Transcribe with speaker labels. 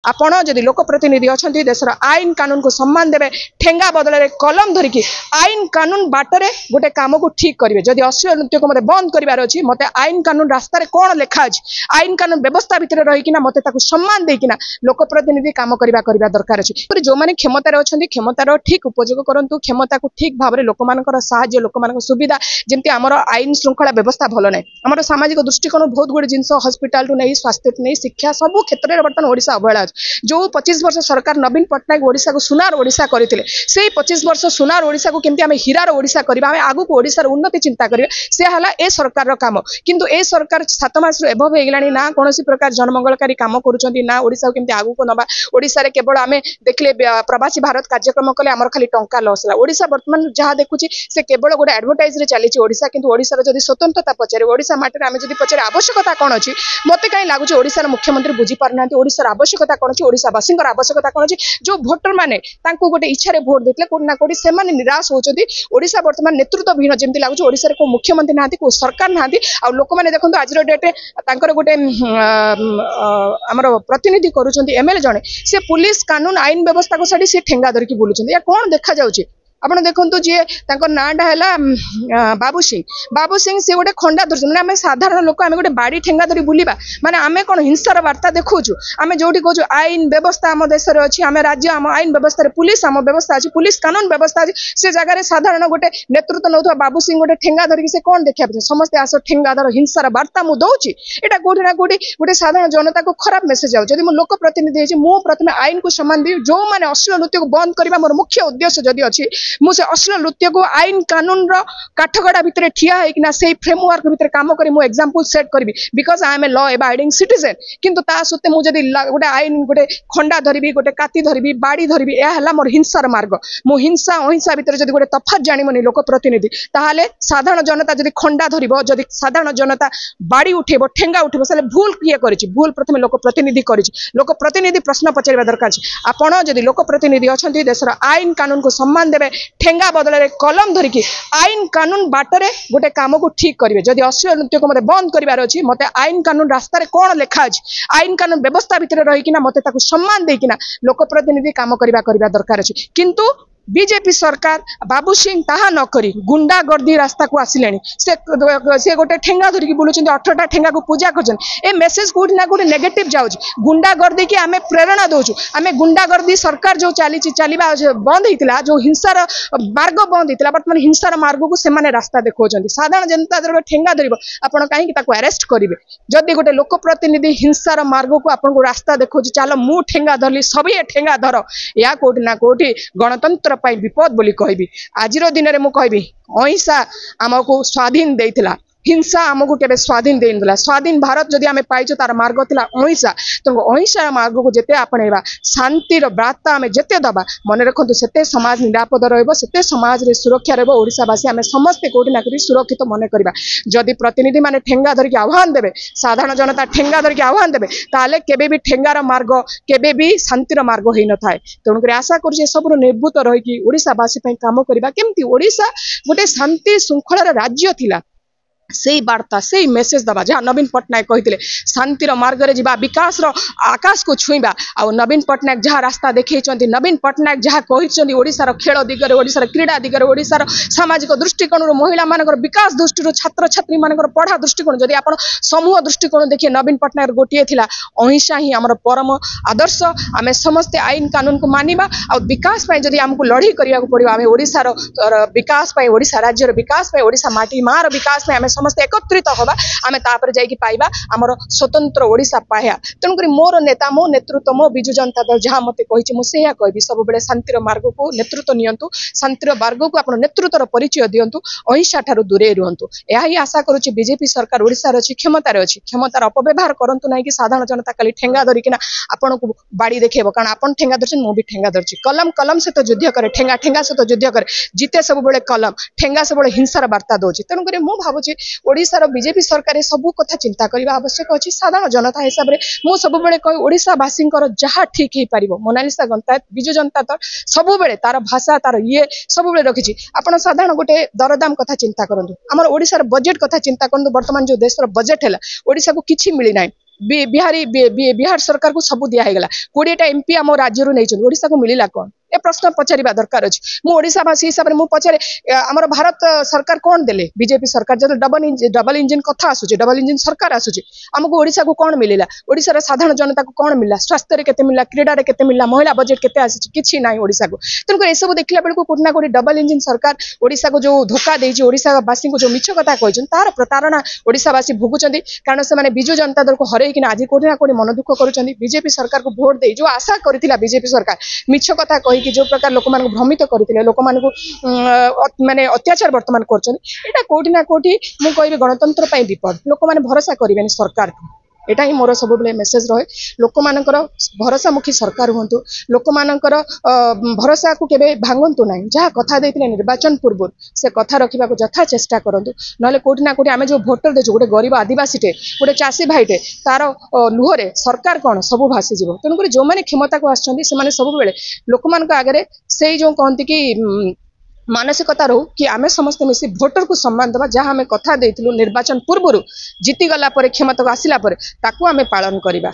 Speaker 1: आपण जदि लोक प्रतिनिधि अच्छा देशर आईन कानून को सम्मान देवे ठेंगा बदल कलम धरिकी आईन कानून बाटरे गोटे कम को ठीक करेंगे जदि अश्लील नृत्य को मत बंद करार अच्छी मत आईन कानून रास्तार कौन लिखा अच्छी आईन कानून व्यवस्था भितर रहीकि मत सम्मान देना लोक प्रतिनिधि कम करवा दरकार अच्छी जो मैंने क्षमतार अच्छा क्षमतार ठीक उपयोग करूँ क्षमता को ठीक भाव में लोक साहाय्य लोक सुविधा जमी आम आईन श्रृंखला व्यवस्था भल ना आम सामाजिक दृष्टिकोण बहुत गुड़े जिन हस्पिटाल नहीं स्वास्थ्य नहीं शिक्षा सब क्षेत्र में बर्तमान ओडिशा अवहेला जो 25 वर्ष सरकार नवीन पट्टनायक ओडिशा को सुनार ओडिशा करते से 25 वर्ष सुनार ओडिशा को केमती आम हीरार ओडिशा करबा आम आगु को ओडिशार उन्नति चिंता करिया से हला ए सरकार काम किंतु ए सरकार 7 मास एभव हेगलानी ना कोनोसी प्रकार जनमंगलकारी काम करूछंती ना ओडिशा को केमती आगु को नबा ओडिशा रे केवल आम देखले प्रवासी भारत कार्यक्रम कले आमर खाली टंका लॉस ला ओडिशा वर्तमान जहाँ देखुची से केवल गोटे एडवर्टाइज रे चली ओडिशा किंतु ओडिशार जदि स्वतंत्रता पचारे ओडिशा माटे आम जदि पचारे आवश्यकता कौन अच्छी मते कहीं लगुच ओडिशार मुख्यमंत्री बुझी पारना ओडिशार आवश्यकता कौन अच्छी ओडिशावासी आवश्यकता कौन अच्छी जो भोटर मैंने गोटे इच्छा भोट देते कोना कोटी से निराश होती ओडिशा वर्तमान नेतृत्व विहीन जमी लगुच ओडिशार को मुख्यमंत्री ना को सरकार ना आ लोक मैंने देखो आज डेटे गोटे आमर प्रतिनिधि करुँच एमएलए जड़े से पुलिस कानून आईन व्यवस्था को छाड़ी सी ठेंगा धरिकी बुलूँ या कौन देखा जाऊँगी आपड़ देखु जी नाटा है बाबू सिंह सी गोटे खंडा धर मैंने आम साधारण लोक आम गोटे बाड़ी ठेंगा धरी बुलवा माने आम कौन हिंसार वार्ता देखु आम जो कहूँ आईन व्यवस्था आम देश में अच्छी आम राज्य आम आईन व्यवस्था पुलिस आम व्यवस्था अच्छी पुलिस कानून व्यवस्था अच्छी से जगह साधारण गोटे नेतृत्व नौ बाबू सिंह गोटे ठेंगा धरिकी से कौन देखा समस्ते आस ठेंगा धर हिंसार वार्ता मुझे दूसरी यहाँ कौटी ना कौटी गोटे साधारण जनता को खराब मेसेज आउ जब लोक प्रतिनिधि मुझे प्रथम आईन को सम्मान दी जो मैंने अश्लील नृत्य को बंद करने मोर मुख्य उद्देश्य जदि अच्छी मुझे अश्लील नृत्य को आईन कानून काठगड़ा भितर ठिया होना से फ्रेमवर्क भितर काम करी मु एग्जांपल सेट करी because I am a law abiding citizen किंतु ता सत्ते मुझे गोटे आईन गोटे खंडा धरबी गोटे काती धरबी बाड़ी धरबी यह मोर हिंसार मार्ग मु हिंसा अहिंसा भितर जब गोटे तफात जानमनि लोक प्रतिनिधि ताहले साधारण जनता जब खंडा धरब जब साधारण जनता बाड़ी उठेब ठेंगा उठेब से भूल किए कर भूल प्रथम लोक प्रतिनिधि कर लोक प्रतिनिधि प्रश्न पचार दरकार आपण जदि लोक प्रतिनिधि अच्छा देशर आईन कानून को सम्मान देवे ठेंगा बदल कलम धरिकी आईन कानून बाटरे गोटे कम को ठीक करेंगे जदि अश्लील नृत्य को मत बंद करार अच्छी मत आईन कानून रास्तार कौन लिखा अच्छी आईन कानून व्यवस्था भितर रहीकि मत सम्मान देना लोक प्रतिनिधि काम करवा दरकार अच्छी किंतु बीजेपी सरकार बाबू सिंह ताहा न करी गुंडा गर्दी रास्ता को आसिले से गोटे ठेंगा धरिकी बुलूँ 18टा ठेंगा को पूजा कर मेसेज कौटी ना कौटी नेगेटिव जाऊँ गुंडा गर्दी की आम प्रेरणा दौचु आम गुंडा गर्दी सरकार जो चलवा बंद होता जो हिंसार मार्ग बंद होता बर्तमान हिंसार मार्ग को से रास्ता देखा साधारण जनता जब ठेंगा धरब आप कहीं अरेस्ट करेंगे जदि गोटे लोक प्रतिनिधि हिंसार मार्ग को आपको रास्ता देखा चलो मु ठेंगा धरली सभी ठेंगा धर या कौटी ना कौटी गणतंत्र विपद बोली कहबी आज दिन में मुझे अहिंसा आमको स्वाधीन देइथिला हिंसा आमको केबे स्वाधीन देइनला स्वाधीन भारत जदि आमे पाइछो तार मार्ग थिला अहिंसा तो अहिंसा मार्ग को जेते आपणेबा शांतिर वार्ता आमे जेते दबा मन रखंतु सेते समाज निरापद रहइबो सेते समाज रे सुरक्षा रहइबो ओडिसावासी आमे समस्त कोटी ना करी सुरक्षित मन करबा जदि प्रतिनिधि माने ठेंगा धरिक आह्वान देबे साधारण जनता ठेंगा धरिक आह्वान देबे ताले केबे भी ठेंगार मार्ग केबे भी शांतिर मार्ग होई न थाए तेणु करी आशा करू जे सब निर्भूत रहिकी ओडिसावासी पई काम करबा केमती ओडिसा गोटे शांति श्रृंखलार राज्य थिला से वार्ता से मेसेज दबा जहाँ नवीन पट्टनायक कहते शांतिर मार्ग रे जीवा विकास आकाश को छुईबा आ नवीन पट्टनायक जहाँ रास्ता देखते नवीन पट्टनायक जहाँ कहते ओडिशार खेल दिगरे ओडिशार क्रीड़ा दिगरे ओडिशार सामाजिक दृष्टिकोण महिला मान विकास दृष्टि छात्र छात्री मान पढ़ा दृष्टिकोण जदि आप समूह दृष्टिकोण देखिए नवीन पट्टनायक गोटे थिला अहिंसा ही आमर परम आदर्श आम समस्ते आईन कानून को मानिबा आ विकास जदि आमको लड़ी करने को पड़ो आम ओडिशार विकास ओडिशा राज्यर विकास ओडिशा माटी मार विकास आम समस्त एकत्रित हवा आम तापर जाइए पाइबा आमर स्वतंत्र ओडिशा पाया तेणुक मोर नेता मो नेतृत्व मो बिजु जनता दल जहाँ मत कही मुझे कहबी सब बेले शांतिर मार्ग को नेतृत्व नियंतु शांतिर मार्ग को आप नेतृत्वर परिचय दिंतु अहिंसा ठारू दूरे रुहतु यही आशा करुच्ची बीजेपी सरकार ओडिशार अच्छी क्षमतार अच्छी क्षमतार अपव्यवहार करूँ ना कि साधारण जनता खाली ठेंगा धरिकिना आपन को बाड़ी देखेब कारण आपन ठेंगा धरछन मु भी ठेंगा धरछि कलम कलम सहित युद्ध करे ठेंगा ठेंगा सहित युद्ध करे जिते सब बेले कलम ठेंगा सब बेले हिंसार वार्ता दौची तेणुक मु भावुची ओडिशार बीजेपी सरकार सबू कथा चिंता करने आवश्यक अच्छी साधारण जनता हिसाब से मुझे सब कह ओडिशावासी जहाँ ठीक हो पार मोनालिसा गंतायत बिजु जनता दल सब तार भाषा तार ये सब रखी आप साधारण गोटे दरदाम कथा चिंता करूँ आम ओडिशार बजेट कथा चिंता करूँ बर्तमान जो देशर बजेट है ओडिशा को किसी मिलना बिहार सरकार को सब दिगला 20टा एमपी आम राज्य नहीं ओडिशा को मिलला कौन ए प्रश्न पचारिबा दरकार अछि मु ओडिशावासी हिसाब रे मु पचारे हमर भारत सरकार कौन देले बीजेपी सरकार जब डबल इंजन कथा आसुचे डबल इंजन सरकार आसुचे हमको ओडिशा को कौन मिलला ओडिशा रे साधारण जनता को कौन मिलला स्वास्थ्य रे केते मिलला क्रीडा रे केते मिलला महिला बजेट केते आसी किछि नाही ओडिशा को तनको ए सब देखला बेल को कोटना कोटी डबल इंजन सरकार ओडिशा को जो धोखा देछि ओडिशा वासी को जो मिछ कथा कहछन तार प्रतारणा ओडिशावासी भोगुचंदी कारण से माने बिजु जनता दल को हरै कि आज कोटना कोटी मन दुख करूचंदी बीजेपी सरकार को वोट दे जो आशा करथिला बीजेपी सरकार मिछ कथा कहि कि जो प्रकार लोक मान भ्रमित करथिले लोक मान माने अत्याचार वर्तमान करछन एटा कोठी ना कोठी मु कहबे गणतंत्र पई विपद लोक मान भरोसा करिवेनी सरकार को एटा ही मोर सब बेले मेसेज रहे लोक मानकर भरोसा मुखी सरकार हुंतु लोक मानकर भरोसा को केबे भांगंतु नाही जहा कथा देथिले निर्वाचन पूर्व से कथा रखिबा को यथा चेष्टा करंतु नले कोठी ना कोठी आमे जो वोटर देजु गोटे गरीब आदिवासी टे गोटे चासी भाईटे तार लुहरे सरकार कोन सब भासी जीवो तनु जो माने क्षमता को आछंदी से माने सब बेले लोक मानक आगरे सेई जो कहंती कि मानसिकता रहू कि आमे समस्त मिसी भोटर को सम्मान देवा जहाँ आमे कथा देथिलु निर्वाचन पूर्व जीती गला परे क्षमता को आसिला परे ताकू आमे पालन करिबा।